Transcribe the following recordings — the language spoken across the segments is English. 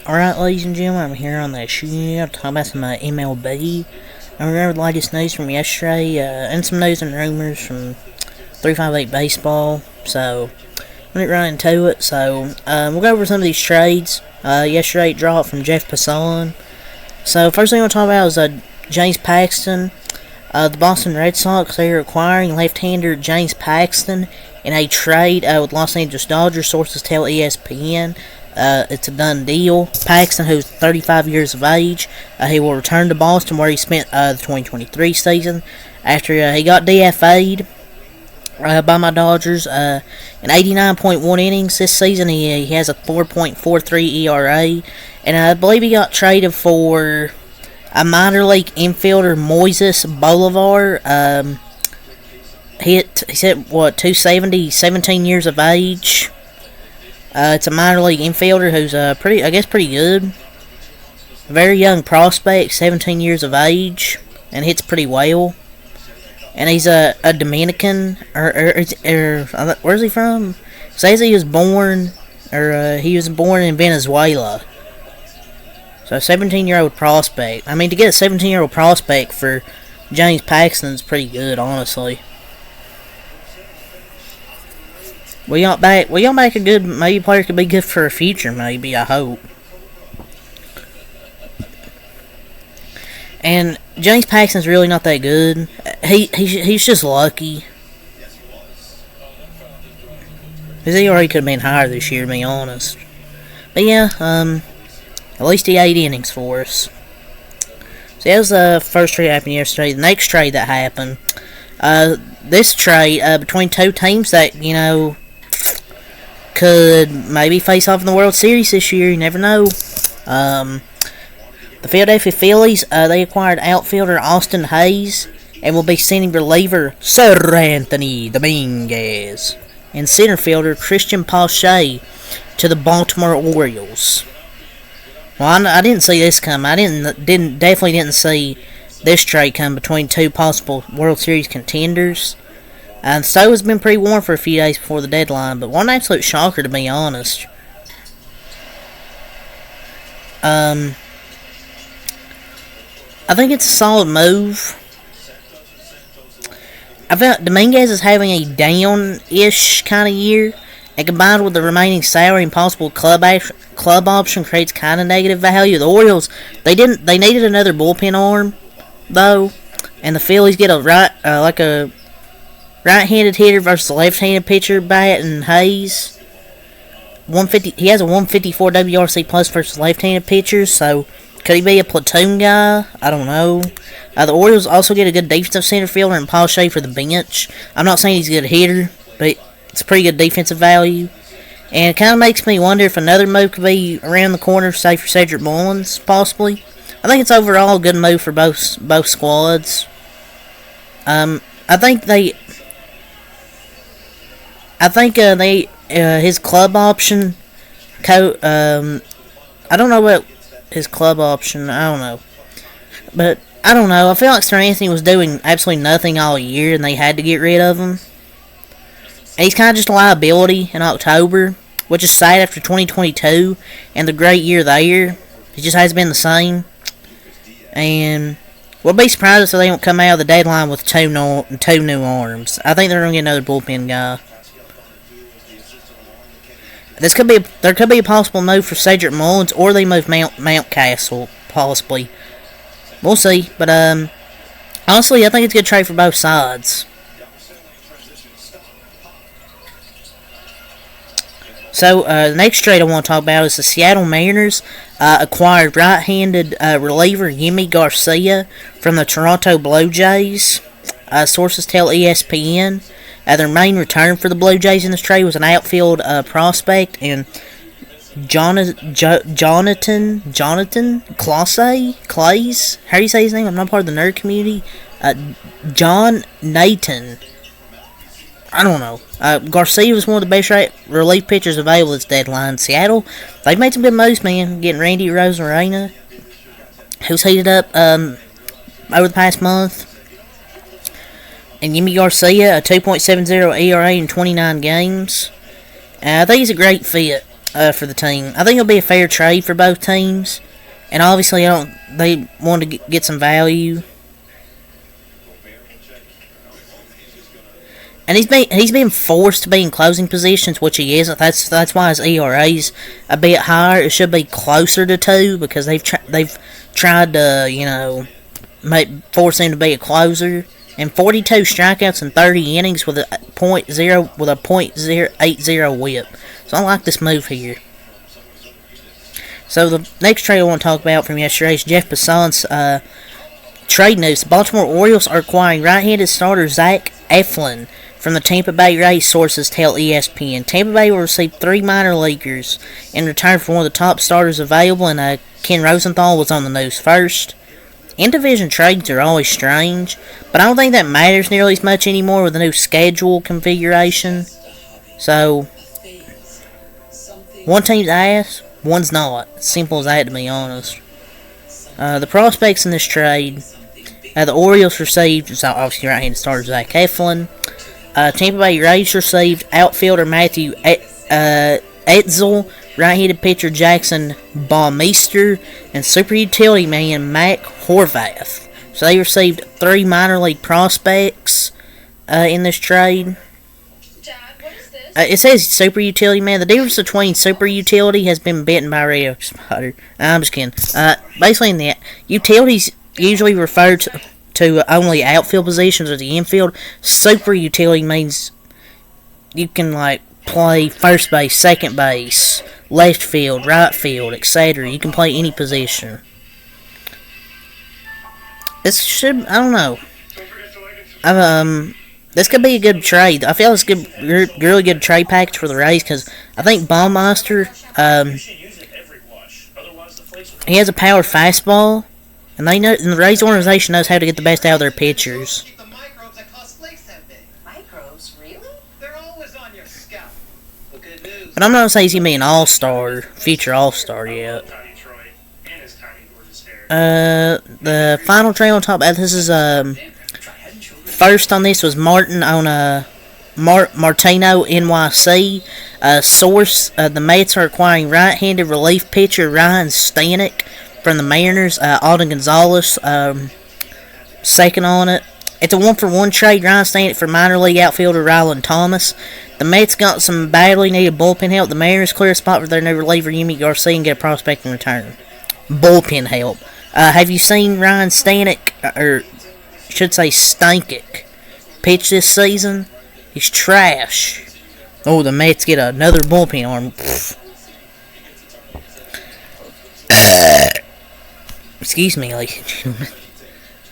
Alright, ladies and gentlemen, I'm here on the show talking about some MLB. I remember the latest news from yesterday, and some news and rumors from 358 Baseball. So, I'm going to get right into it. So, we'll go over some of these trades. Yesterday it dropped from Jeff Passan. So, first thing I want to talk about is James Paxton. The Boston Red Sox, they are acquiring left-hander James Paxton in a trade with Los Angeles Dodgers. Sources tell ESPN. It's a done deal. Paxton, who's 35 years of age, he will return to Boston where he spent the 2023 season after he got DFA'd by my Dodgers. In 89.1 innings this season, he has a 4.43 ERA, and I believe he got traded for a minor league infielder, Moises Bolivar. He's at 270, 17 years of age. It's a minor league infielder who's pretty good. Very young prospect, 17 years of age, and hits pretty well. And he's a Dominican, where's he from? It says he was born in Venezuela. So 17-year-old prospect. I mean, to get a 17-year-old prospect for James Paxton is pretty good, honestly. We got back a good, maybe player could be good for a future, maybe, I hope. And James Paxton's really not that good. He's just lucky. His ERA could have been higher this year, to be honest. But yeah, at least he 8 innings for us. So that was the first trade that happened yesterday. The next trade that happened, this trade between two teams that, could maybe face off in the World Series this year. You never know. The Philadelphia Phillies, they acquired outfielder Austin Hayes and will be sending reliever Sir Anthony Dominguez and center fielder Christian Pache to the Baltimore Orioles. Well, I didn't see this come. I definitely didn't see this trade come between two possible World Series contenders. And so has been pretty warm for a few days before the deadline, but what an absolute shocker, to be honest. I think it's a solid move. I felt Dominguez is having a down-ish kind of year, and combined with the remaining salary and possible club option creates kind of negative value. The Orioles, they needed another bullpen arm, though, and the Phillies get a right-handed hitter versus a left-handed pitcher, bat and Hayes. He has a 154 WRC plus versus left-handed pitchers, so could he be a platoon guy? I don't know. The Orioles also get a good defensive center fielder and Pache for the bench. I'm not saying he's a good hitter, but it's pretty good defensive value. And it kind of makes me wonder if another move could be around the corner, say for Cedric Mullins, possibly. I think it's overall a good move for both squads. His club option I don't know what his club option, I don't know. But, I don't know, I feel like Sir Anthony was doing absolutely nothing all year and they had to get rid of him. And he's kind of just a liability in October, which is sad after 2022 and the great year there. He just has been the same. And we'll be surprised if they don't come out of the deadline with two new arms. I think they're going to get another bullpen guy. There could be a possible move for Cedric Mullins, or they move Mountcastle, possibly. We'll see, but honestly, I think it's a good trade for both sides. So, the next trade I want to talk about is the Seattle Mariners acquired right-handed reliever Yimi Garcia from the Toronto Blue Jays. Sources tell ESPN. Their main return for the Blue Jays in this trade was an outfield prospect and Jonathan Clays. How do you say his name? I'm not part of the nerd community. John Nathan. I don't know. Garcia was one of the best relief pitchers available at this deadline. Seattle, they've made some good moves, man. Getting Randy Rosarena, who's heated up over the past month. And Yimi Garcia, a 2.70 ERA in 29 games. I think he's a great fit. for the team. I think it'll be a fair trade for both teams, and obviously, they want to get some value. And he's been forced to be in closing positions, which he isn't. That's why his ERA's a bit higher. It should be closer to 2 because they've tried to force him to be a closer. And 42 strikeouts in 30 innings with a .080 WHIP. So I like this move here. So the next trade I want to talk about from yesterday is Jeff Passan's trade news. The Baltimore Orioles are acquiring right-handed starter Zach Eflin from the Tampa Bay Rays, sources tell ESPN. Tampa Bay will receive 3 minor leaguers in return for one of the top starters available, and Ken Rosenthal was on the news first. In-division trades are always strange, but I don't think that matters nearly as much anymore with the new schedule configuration. So, one team's ass, one's not. Simple as that, to be honest. The prospects in this trade, the Orioles received, obviously right-handed starter Zach Eflin. Tampa Bay Rays received outfielder Matthew Etzel, right-handed pitcher Jackson Baumeister, and super utility man Mac Horvath. So they received 3 minor league prospects in this trade. Dad, what is this? It says super utility man. The difference between super utility has been bitten by a radio spider. I'm just kidding. Basically, in the utilities usually refer to only outfield positions or the infield. Super utility means you can play first base, second base, left field, right field, etc. You can play any position. I don't know. This could be a good trade. I feel it's a really good trade package for the Rays because I think Baumeister, he has a power fastball, and the Rays organization knows how to get the best out of their pitchers. But I'm not going to say he's going to be an all-star, future all-star yet. The final trade on top of this is, first on this was Martin on, Martino NYC. Source, the Mets are acquiring right-handed relief pitcher Ryan Stanek from the Mariners. Alden Gonzalez, second on it. It's a 1-for-1 trade. Ryan Stanek for minor league outfielder Ryland Thomas. The Mets got some badly needed bullpen help. The Mariners clear a spot for their new reliever Yimi Garcia and get a prospect in return. Bullpen help. Have you seen Ryan Stanek, or should say Stankic, pitch this season? He's trash. Oh, the Mets get another bullpen arm. Excuse me, ladies and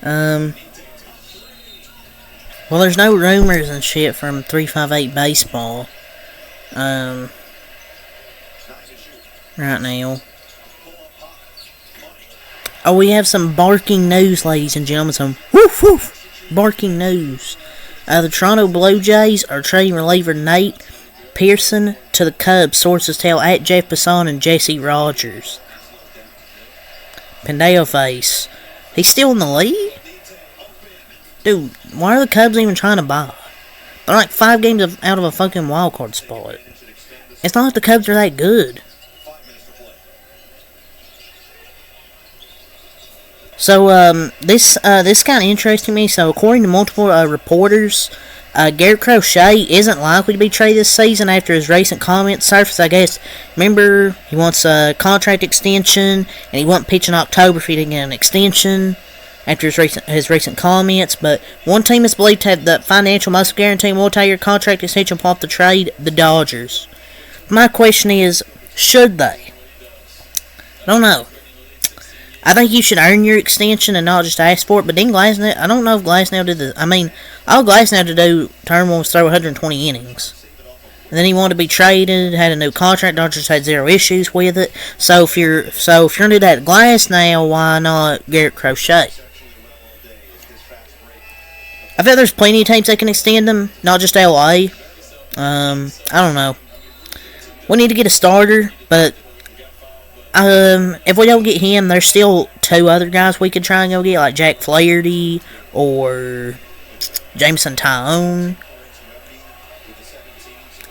gentlemen. Well, there's no rumors and shit from 358 Baseball. Right now. Oh, we have some barking news, ladies and gentlemen. Some woof woof barking news. The Toronto Blue Jays are trading reliever Nate Pearson to the Cubs. Sources tell at Jeff Passan and Jesse Rogers. Pendeo face. He's still in the league? Dude, why are the Cubs even trying to buy? They're like 5 games out of a fucking wildcard spot. It's not like the Cubs are that good. So, this kind of interests me. So, according to multiple reporters, Garrett Crochet isn't likely to be traded this season after his recent comments surfaced, I guess. Remember, he wants a contract extension, and he won't pitch in October if he didn't get an extension after his recent comments. But one team is believed to have the financial muscle guarantee multi-year contract extension off the trade, the Dodgers. My question is, should they? I don't know. I think you should earn your extension and not just ask for it. But then Glasnow, I don't know if Glasnow did the. I mean, all Glasnow to do term was throw 120 innings, and then he wanted to be traded. Had a new contract. Dodgers had 0 issues with it. So if you're gonna do that Glasnow, why not Garrett Crochet? I feel there's plenty of teams that can extend him, not just LA. I don't know. We need to get a starter, but. If we don't get him, there's still 2 other guys we could try and go get, like Jack Flaherty or Jameson Tyone.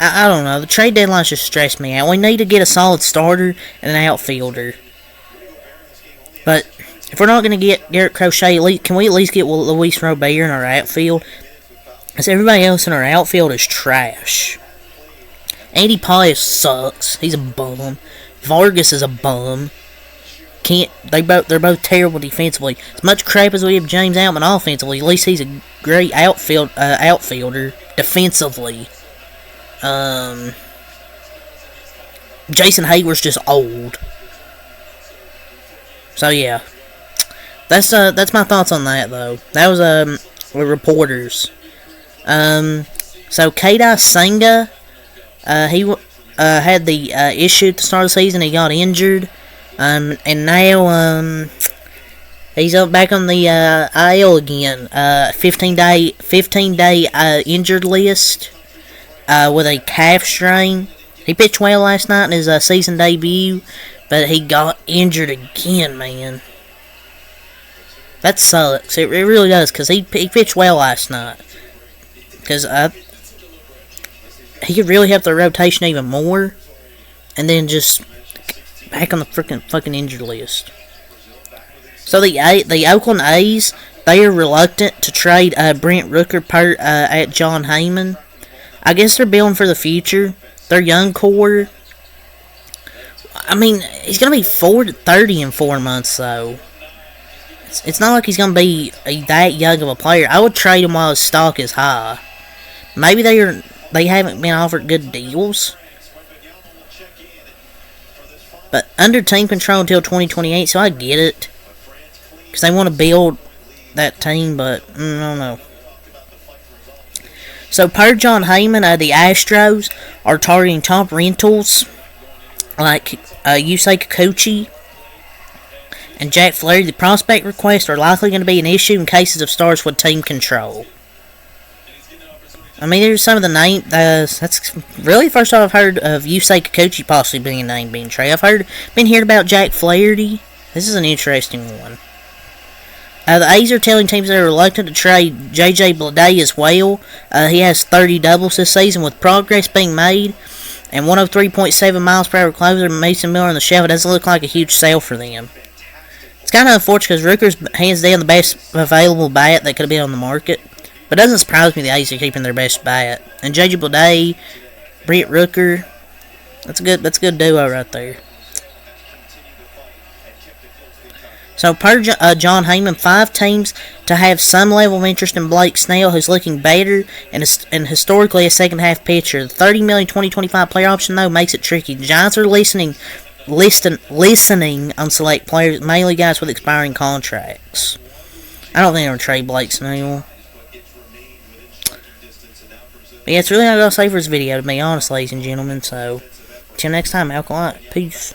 I don't know. The trade deadline just stressed me out. We need to get a solid starter and an outfielder. But if we're not going to get Garrett Crochet, can we at least get Luis Robert in our outfield? Because everybody else in our outfield is trash. Andy Paez sucks. He's a bum. Vargas is a bum. They're both terrible defensively. As much crap as we have James Outman offensively, at least he's a great outfielder defensively. Jason Hayward's just old. So yeah, that's my thoughts on that though. That was with reporters. So Keita Senga, he had the issue at the start of the season. He got injured. And now he's up back on the IL again. 15-day injured list with a calf strain. He pitched well last night in his season debut, but he got injured again, man. That sucks. It really does, because he pitched well last night. Because he could really help the rotation even more, and then just back on the fucking injured list. So the Oakland A's, they are reluctant to trade Brent Rooker at Jon Heyman. I guess they're building for the future. Their young core. I mean, he's gonna be 30 in 4 months, though. It's not like he's gonna be that young of a player. I would trade him while his stock is high. Maybe they haven't been offered good deals. But under team control until 2028, so I get it. Because they want to build that team, but I don't know. So per Jon Heyman, the Astros are targeting top rentals like Yusei Kikuchi and Jack Flaherty. The prospect requests are likely going to be an issue in cases of starts with team control. I mean, there's some of the names. That's really the first time I've heard of Yusei Kikuchi possibly being named being traded. I've been hearing about Jack Flaherty. This is an interesting one. The A's are telling teams they're reluctant to trade J.J. Bleday as well. He has 30 doubles this season with progress being made. And 103.7 miles per hour closer Mason Miller in the shelf. It doesn't look like a huge sale for them. It's kind of unfortunate because Rooker's hands down the best available bat that could have been on the market. But it doesn't surprise me the A's are keeping their best bat. And J.J. Bleday, Brent Rooker, that's a good duo right there. So per Jon Heyman, 5 teams to have some level of interest in Blake Snell, who's looking better and historically a second half pitcher. The $30 million 2025 player option though makes it tricky. The Giants are listening on select players, mainly guys with expiring contracts. I don't think they're going to trade Blake Snell. But yeah, it's really not going to say for this video, to be honest, ladies and gentlemen. So, until next time, Alkaline. Peace.